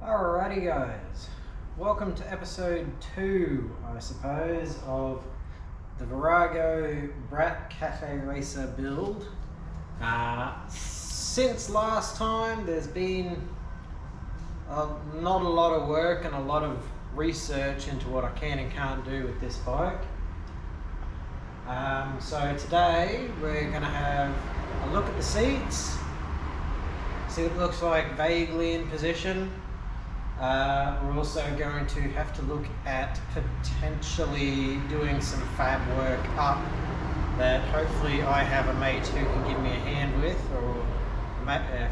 Alrighty guys, welcome to episode 2, I suppose, of the Virago Brat Cafe Racer build. Since last time there's been not a lot of work and a lot of research into what I can and can't do with this bike. So today we're going to have a look at the seats, see what it looks like vaguely in position. We're also going to have to look at potentially doing some fab work up that hopefully I have a mate who can give me a hand with, or a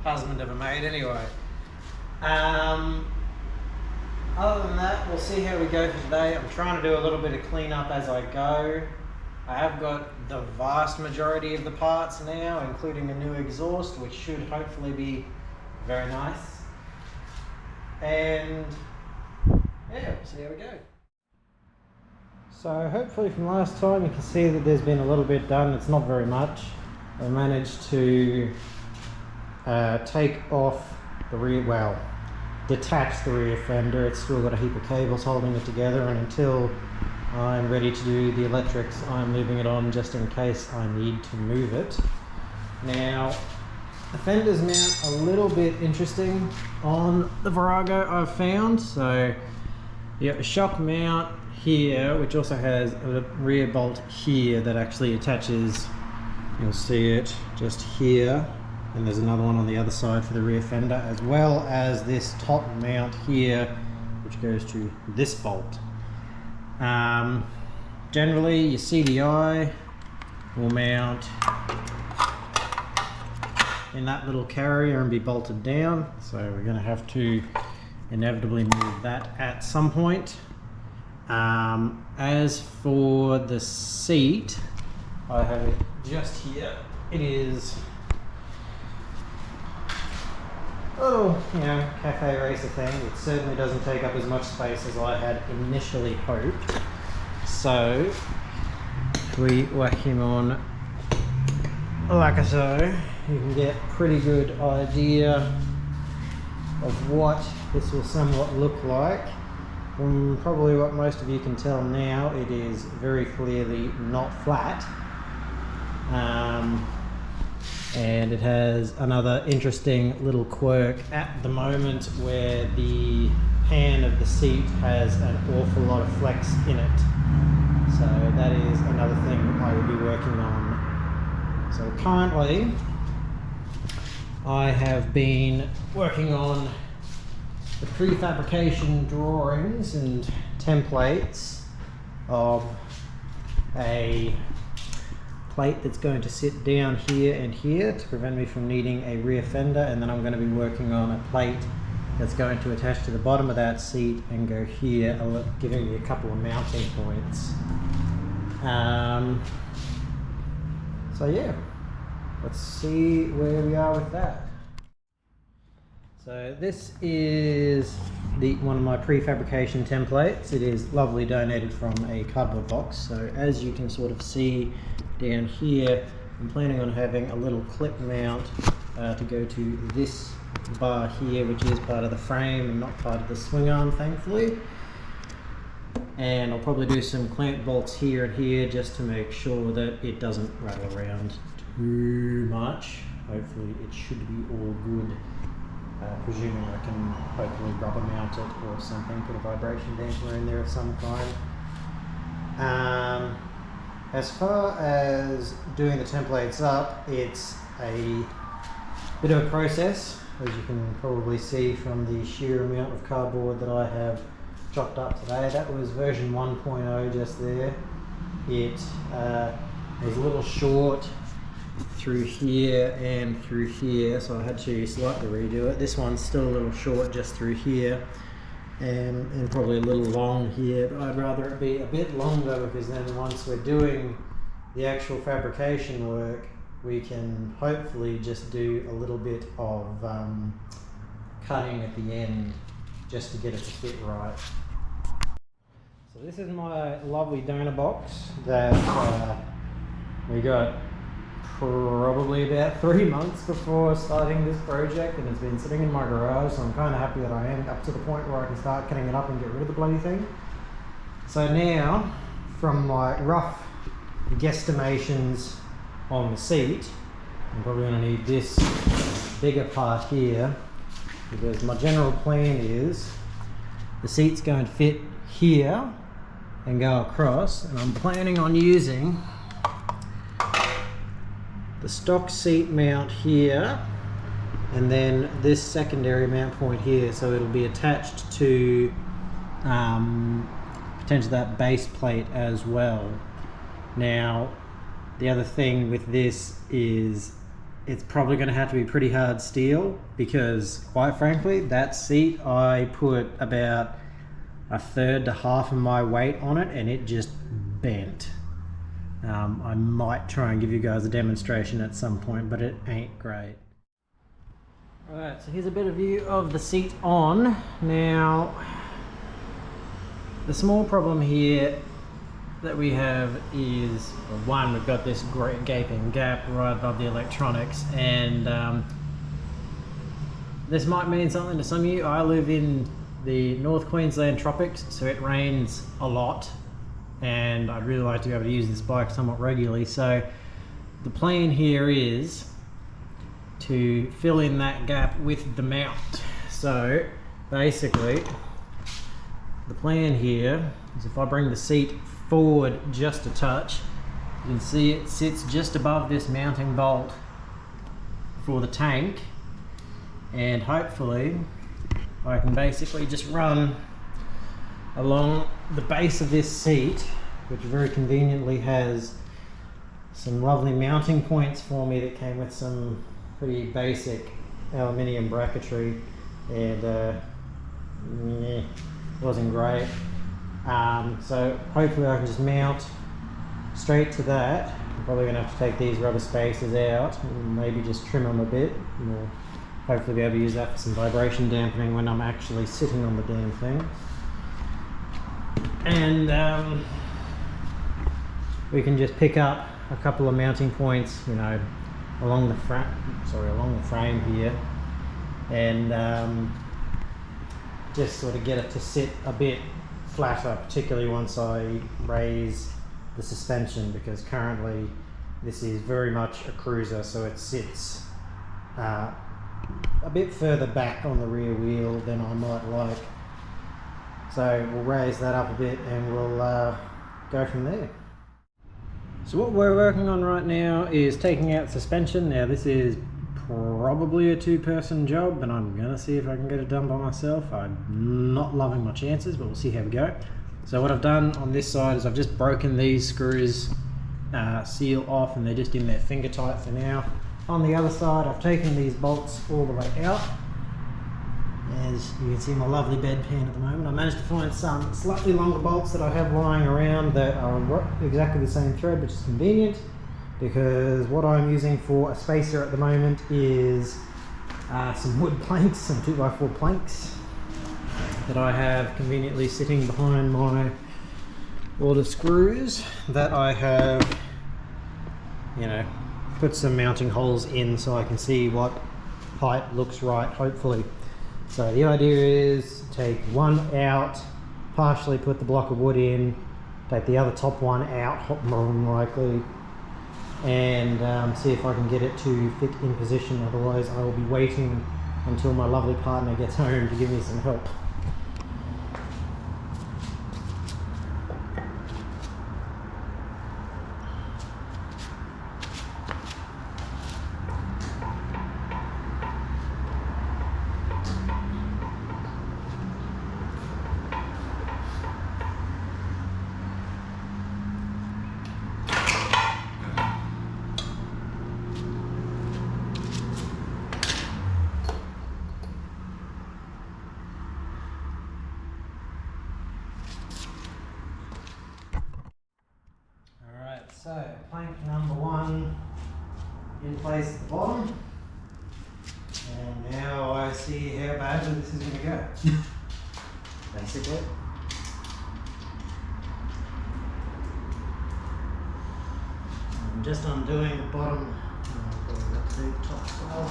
husband of a mate anyway. Other than that, we'll see how we go for today. I'm trying to do a little bit of cleanup as I go. I have got the vast majority of the parts now, including a new exhaust, which should hopefully be very nice. And yeah, we'll see how we go. So hopefully from last time you can see that there's been a little bit done. It's not very much. I managed to take off the rear, well, detach the rear fender. It's still got a heap of cables holding it together, and until I'm ready to do the electrics, I'm leaving it on just in case I need to move it. Now, the fenders mount a little bit interesting on the Virago, I've found. So you got a shock mount here, which also has a rear bolt here that actually attaches. You'll see it just here, and there's another one on the other side for the rear fender, as well as this top mount here, which goes to this bolt. Generally, your CDI will mount in that little carrier and be bolted down, so we're going to have to inevitably move that at some point. As for the seat, I have it just here. It is a little, cafe racer thing. It certainly doesn't take up as much space as I had initially hoped. So if we whack him on like so, you can get a pretty good idea of what this will somewhat look like. From probably what most of you can tell now, it is very clearly not flat. And it has another interesting little quirk at the moment where the pan of the seat has an awful lot of flex in it. So that is another thing I will be working on. So currently I have been working on the prefabrication drawings and templates of a plate that's going to sit down here and here to prevent me from needing a rear fender, and then I'm going to be working on a plate that's going to attach to the bottom of that seat and go here, giving me a couple of mounting points. So yeah, let's see where we are with that. So this is one of my prefabrication templates. It is lovely donated from a cardboard box. So as you can sort of see down here, I'm planning on having a little clip mount to go to this bar here, which is part of the frame and not part of the swing arm, thankfully. And I'll probably do some clamp bolts here and here just to make sure that it doesn't rattle around too much. Hopefully it should be all good. Presuming I can hopefully rubber mount it or something, put a vibration dampener in there of some kind. As far as doing the templates up, it's a bit of a process, as you can probably see from the sheer amount of cardboard that I have chopped up today. That was version 1.0 just there. It was a little short through here and through here, so I had to slightly redo it. This one's still a little short just through here, and probably a little long here, but I'd rather it be a bit longer, because then once we're doing the actual fabrication work, we can hopefully just do a little bit of cutting at the end just to get it to fit right. So this is my lovely donor box that we got probably about 3 months before starting this project, and it's been sitting in my garage, so I'm kind of happy that I am up to the point where I can start cutting it up and get rid of the bloody thing. So now, from my rough guesstimations on the seat, I'm probably going to need this bigger part here, because my general plan is the seat's going to fit here and go across, and I'm planning on using the stock seat mount here and then this secondary mount point here, so it'll be attached to potentially that base plate as well. Now the other thing with this is it's probably going to have to be pretty hard steel, because quite frankly that seat I put about a third to half of my weight on it and it just bent. I might try and give you guys a demonstration at some point, but it ain't great. Alright, so here's a better view of the seat on. Now, the small problem here that we have is, well, one, we've got this great gaping gap right above the electronics, and this might mean something to some of you. I live in the North Queensland tropics, so it rains a lot, and I'd really like to be able to use this bike somewhat regularly. So the plan here is to fill in that gap with the mount. So basically the plan here is if I bring the seat forward just a touch, you can see it sits just above this mounting bolt for the tank, and hopefully I can basically just run along the base of this seat, which very conveniently has some lovely mounting points for me that came with some pretty basic aluminium bracketry, and it wasn't great. So hopefully I can just mount straight to that. I'm probably going to have to take these rubber spacers out and maybe just trim them a bit, and we'll hopefully be able to use that for some vibration dampening when I'm actually sitting on the damn thing. And we can just pick up a couple of mounting points, you know, along the frame here, and just sort of get it to sit a bit flatter, particularly once I raise the suspension, because currently this is very much a cruiser, so it sits a bit further back on the rear wheel than I might like. So we'll raise that up a bit and we'll go from there. So what we're working on right now is taking out suspension. Now this is probably a two-person job, and I'm gonna see if I can get it done by myself. I'm not loving my chances, but we'll see how we go. So what I've done on this side is I've just broken these screws seal off, and they're just in there finger tight for now. On the other side, I've taken these bolts all the way out. As you can see, my lovely bedpan at the moment. I managed to find some slightly longer bolts that I have lying around that are exactly the same thread, which is convenient, because what I'm using for a spacer at the moment is some wood planks, some 2x4 planks that I have conveniently sitting behind my wad of screws that I have, you know, put some mounting holes in so I can see what height looks right, hopefully. So the idea is take one out, partially put the block of wood in, take the other top one out, more than likely, and see if I can get it to fit in position. Otherwise I will be waiting until my lovely partner gets home to give me some help. So, plank number one in place at the bottom, and now I see how badly this is going to go, basically. I'm just undoing the bottom do the top as well.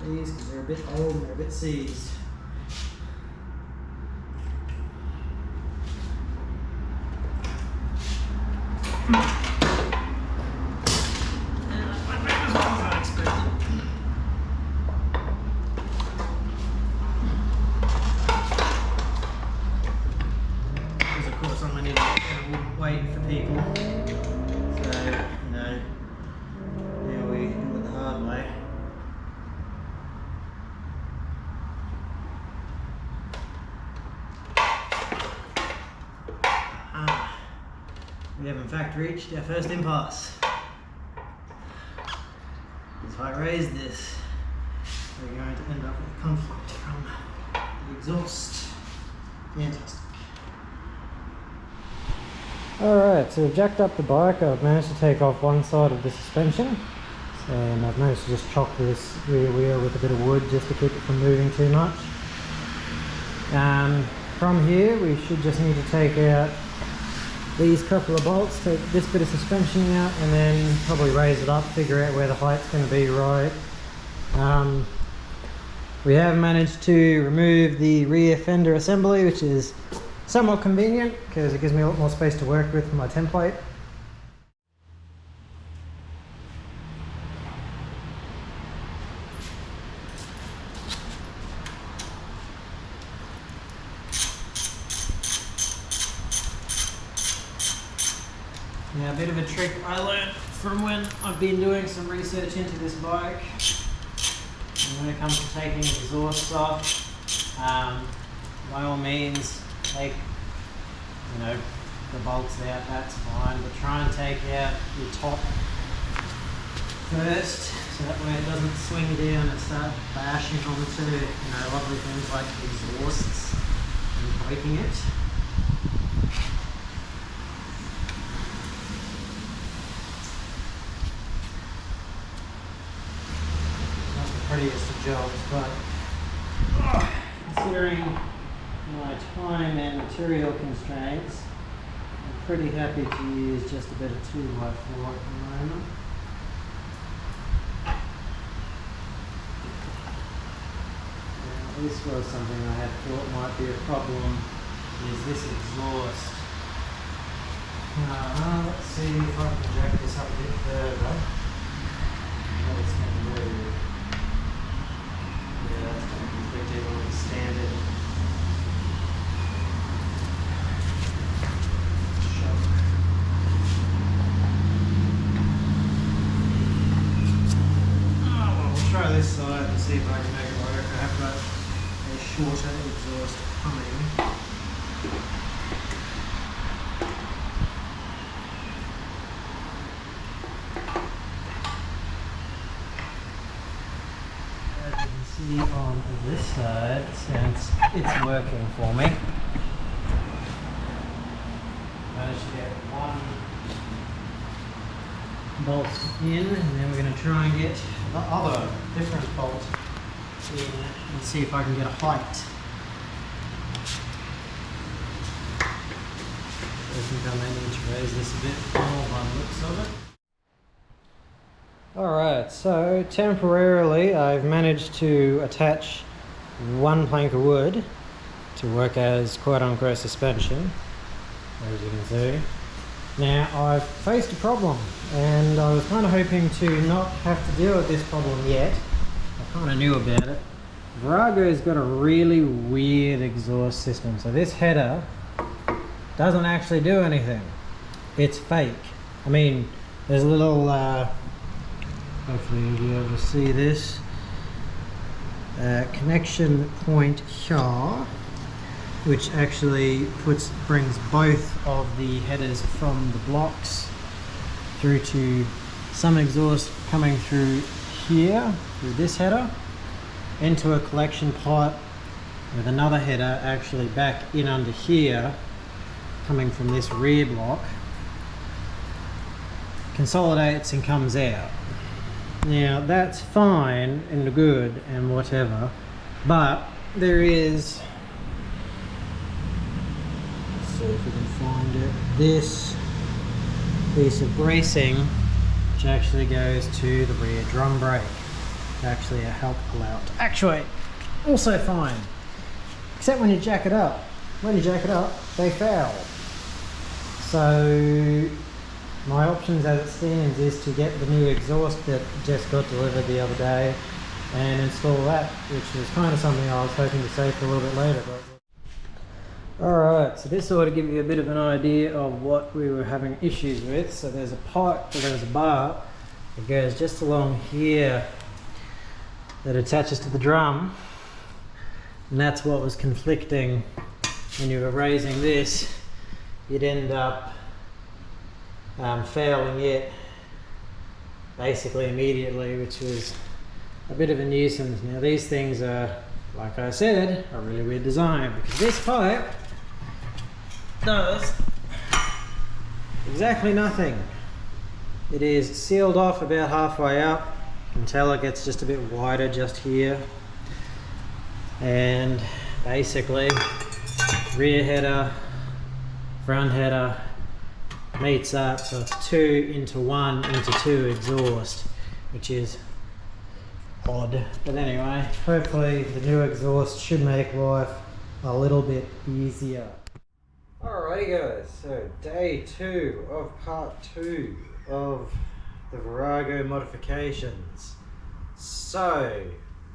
These, because they're a bit old and they're a bit seized. Wait for people, so you know, now we do it the hard way. We have in fact reached our first impasse. If I raise this, we're going to end up with conflict from the exhaust. Fantastic. Alright, so we've jacked up the bike. I've managed to take off one side of the suspension, and I've managed to just chock this rear wheel with a bit of wood just to keep it from moving too much. From here we should just need to take out these couple of bolts, take this bit of suspension out, and then probably raise it up, figure out where the height's going to be right. We have managed to remove the rear fender assembly, which is somewhat convenient because it gives me a lot more space to work with for my template. Now, a bit of a trick I learned from when I've been doing some research into this bike, and when it comes to taking exhaust off, by all means take, you know, the bolts out, that's fine, but try and take out your top first, so that way it doesn't swing down and start bashing onto, you know, lovely things like exhausts and breaking it. Not the prettiest of jobs, but considering my time and material constraints, I'm pretty happy to use just a bit of 2x4 at the moment. Now, this was something I had thought might be a problem, is this exhaust. Let's see if I can jack this up a bit further. What it's going to do. Yeah, that's going to conflict even with the standard. Try this side and see if I can make it work. I have got a shorter exhaust coming. As you can see on this side, since it's working for me, managed to get one bolt in, and then we're going to try and get the other different bolt in and see if I can get a height. I think I may need to raise this a bit more by the looks of it. Alright, so temporarily I've managed to attach one plank of wood to work as quote-unquote suspension, as you can see. Now, I've faced a problem, and I was kind of hoping to not have to deal with this problem yet. I kind of knew about it. Virago's got a really weird exhaust system. So this header doesn't actually do anything. It's fake. I mean, there's a little, hopefully you'll be able to see this, connection point here, which actually brings both of the headers from the blocks through to some exhaust coming through here, through this header, into a collection pot with another header actually back in under here, coming from this rear block, consolidates and comes out. Now that's fine and good and whatever, but there is, see if we can find it, this piece of bracing which actually goes to the rear drum brake. Actually a help allow it to actuate. Also fine, except when you jack it up. When you jack it up, they fail. So my options as it stands is to get the new exhaust that just got delivered the other day and install that, which is kind of something I was hoping to save for a little bit later. Alright, so this ought to give you a bit of an idea of what we were having issues with. So there's a pipe, there's a bar that goes just along here that attaches to the drum, and that's what was conflicting. When you were raising this, you'd end up fouling it basically immediately, which was a bit of a nuisance. Now these things are, like I said, a really weird design, because this pipe does exactly nothing. It is sealed off about halfway up. You can tell it gets just a bit wider just here, and basically rear header, front header meets up, so it's 2 into 1 into 2 exhaust, which is odd. But anyway, hopefully the new exhaust should make life a little bit easier. Alrighty guys, so day 2 of part 2 of the Virago modifications. So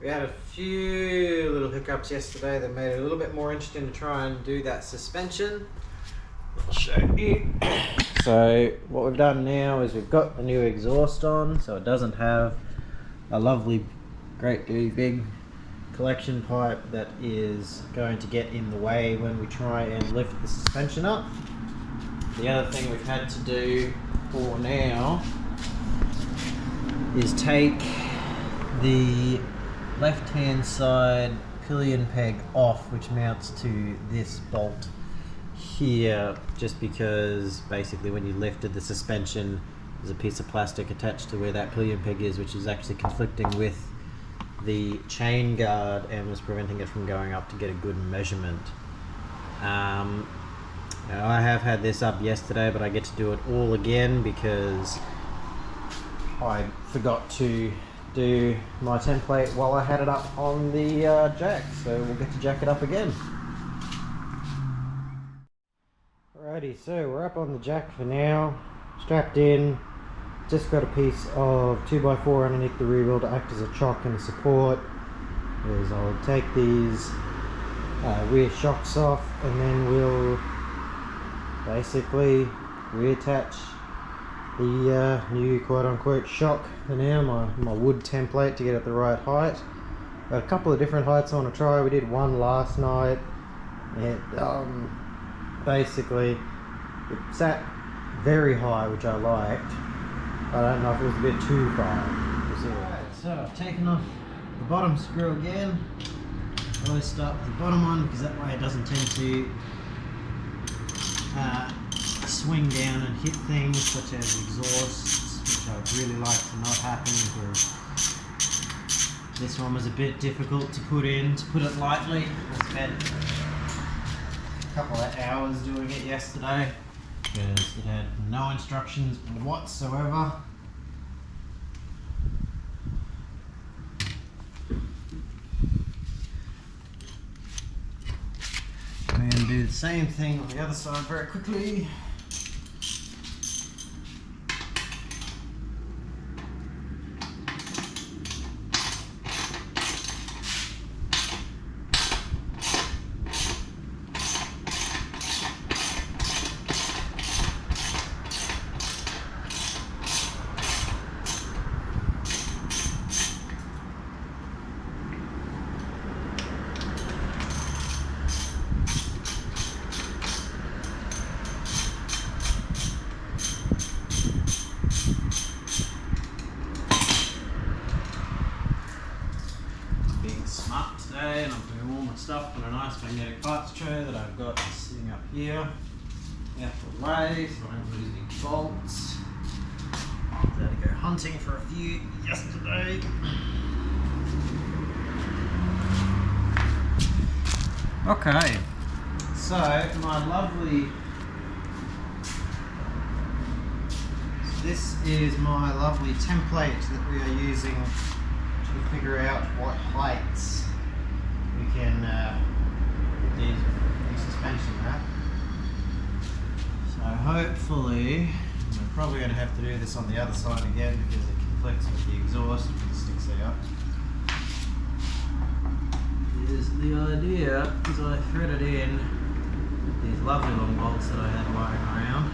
we had a few little hiccups yesterday that made it a little bit more interesting to try and do that suspension. I'll show you. So what we've done now is we've got the new exhaust on, so it doesn't have a lovely, great big collection pipe that is going to get in the way when we try and lift the suspension up. The other thing we've had to do for now is take the left hand side pillion peg off, which mounts to this bolt here, just because basically when you lifted the suspension there's a piece of plastic attached to where that pillion peg is, which is actually conflicting with the chain guard and was preventing it from going up to get a good measurement. Now I have had this up yesterday, but I get to do it all again because I forgot to do my template while I had it up on the jack, so we'll get to jack it up again. Alrighty, so we're up on the jack for now, strapped in. Just got a piece of 2x4 underneath the rear wheel to act as a chock and a support. Is I'll take these rear shocks off, and then we'll basically reattach the new quote-unquote shock for now, my wood template, to get it the right height. Got a couple of different heights I want to try. We did one last night. It basically it sat very high, which I liked. I don't know if it was a bit too far. Right, so I've taken off the bottom screw again. I always start with the bottom one because that way it doesn't tend to swing down and hit things such as exhausts, which I'd really like to not happen, because this one was a bit difficult to put in, to put it lightly. I spent a couple of hours doing it yesterday because it had no instructions whatsoever. And do the same thing on the other side very quickly. And I'm putting all my stuff in a nice magnetic parts tray that I've got sitting up here out the way so I don't lose any bolts. I had to go hunting for a few yesterday. Okay, so my lovely this is my lovely template that we are using to figure out what heights we can put the suspension at. So hopefully, I'm probably going to have to do this on the other side again because it conflicts with the exhaust if it sticks out. Is the idea is I threaded in these lovely long bolts that I had lying around.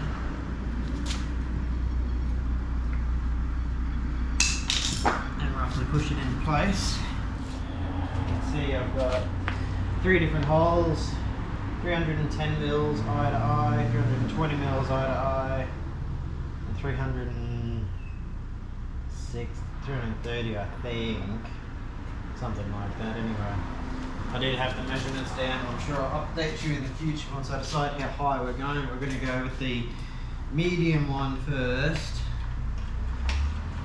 And roughly push it into place. You can see I've got 3 different holes, 310 mils eye to eye, 320 mils eye to eye, and 330 I think. Something like that anyway. I did have the measurements down. I'm sure I'll update you in the future once I decide how high we're going. We're going to go with the medium one first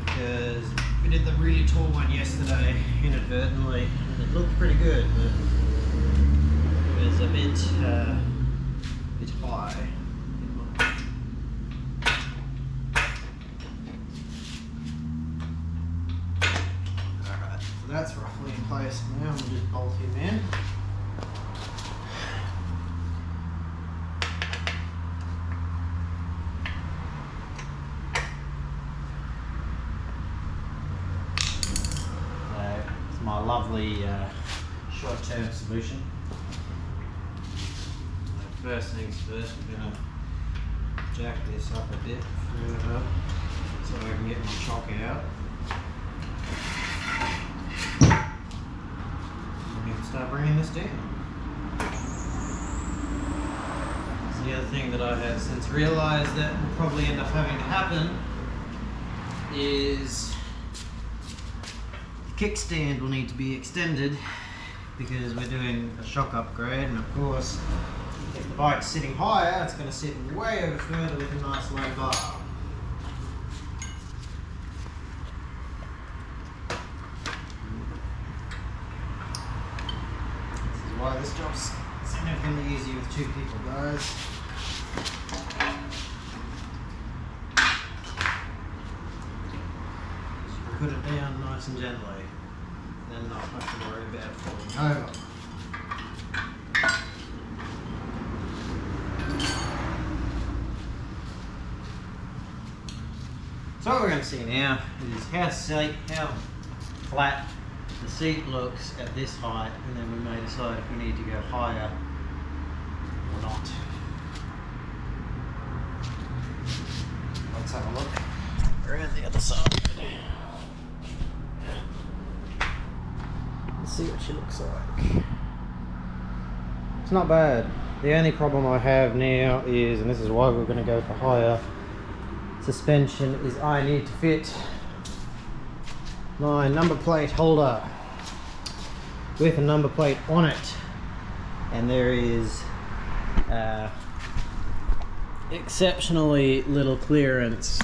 because we did the really tall one yesterday inadvertently and it looked pretty good, but it was a bit high. That's roughly in place now. We'll just bolt him in. So it's my lovely short-term solution. So first things first, we're going to jack this up a bit further so I can get my chock out. Start bringing this down. So the other thing that I have since realised that will probably end up having to happen is the kickstand will need to be extended because we're doing a shock upgrade, and of course if the bike's sitting higher it's going to sit way over further with a nice low bar. Why this job's significantly easier with 2 people, guys. Just put it down nice and gently, then not have to worry about falling over. So what we're going to see now is how flat the seat looks at this height, and then we may decide if we need to go higher or not. Let's have a look around the other side. Let's see what she looks like. It's not bad. The only problem I have now is, and this is why we're going to go for higher suspension, is I need to fit my number plate holder with a number plate on it, and there is exceptionally little clearance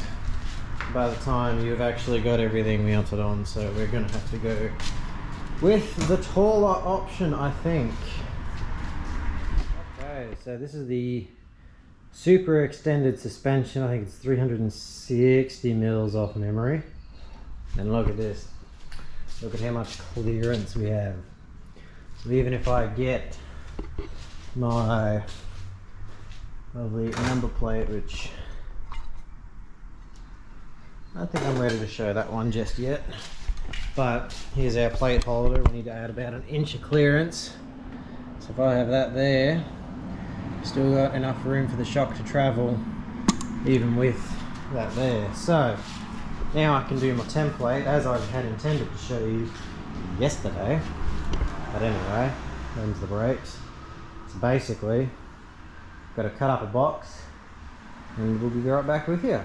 by the time you've actually got everything mounted on, so we're going to have to go with the taller option, I think. Okay, so this is the super extended suspension. I think it's 360 mils off memory. And look at this. Look at how much clearance we have. So even if I get my lovely number plate, which I think I'm ready to show that one just yet. But here's our plate holder. We need to add about 1 inch of clearance. So if I have that there, still got enough room for the shock to travel even with that there. So now I can do my template as I had intended to show you yesterday. But anyway, there's the brakes. So basically, got to cut up a box and we'll be right back with you.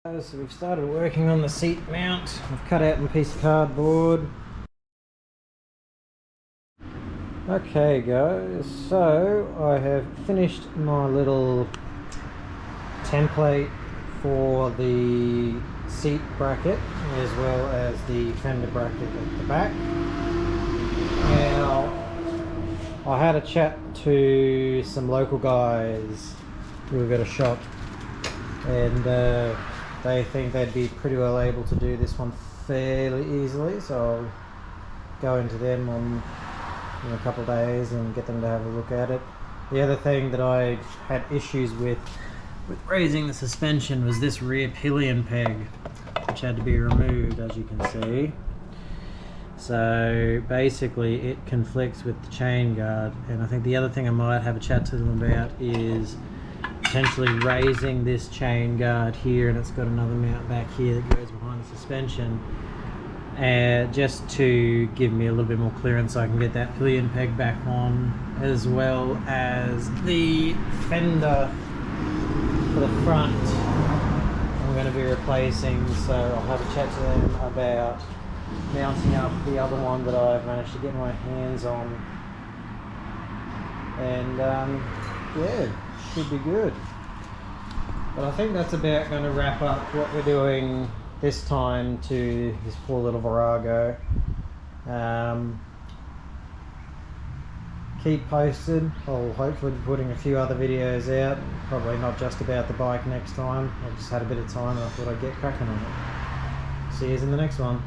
So we've started working on the seat mount. I've cut out my piece of cardboard. Okay guys, so I have finished my little template for the seat bracket as well as the fender bracket at the back. Now, I had a chat to some local guys who have got a shop and they think they'd be pretty well able to do this one fairly easily, so I'll go into them in a couple of days and get them to have a look at it. The other thing that I had issues with raising the suspension was this rear pillion peg, which had to be removed, as you can see. So basically it conflicts with the chain guard, and I think the other thing I might have a chat to them about is potentially raising this chain guard here, and it's got another mount back here that goes behind the suspension, just to give me a little bit more clearance so I can get that pillion peg back on, as well as the fender for the front I'm going to be replacing, so I'll have a chat to them about mounting up the other one that I've managed to get my hands on, and yeah, should be good. But I think that's about going to wrap up what we're doing this time to this poor little Virago. Keep posted. I'll hopefully be putting a few other videos out, probably not just about the bike next time. I just had a bit of time and I thought I'd get cracking on it. See you in the next one.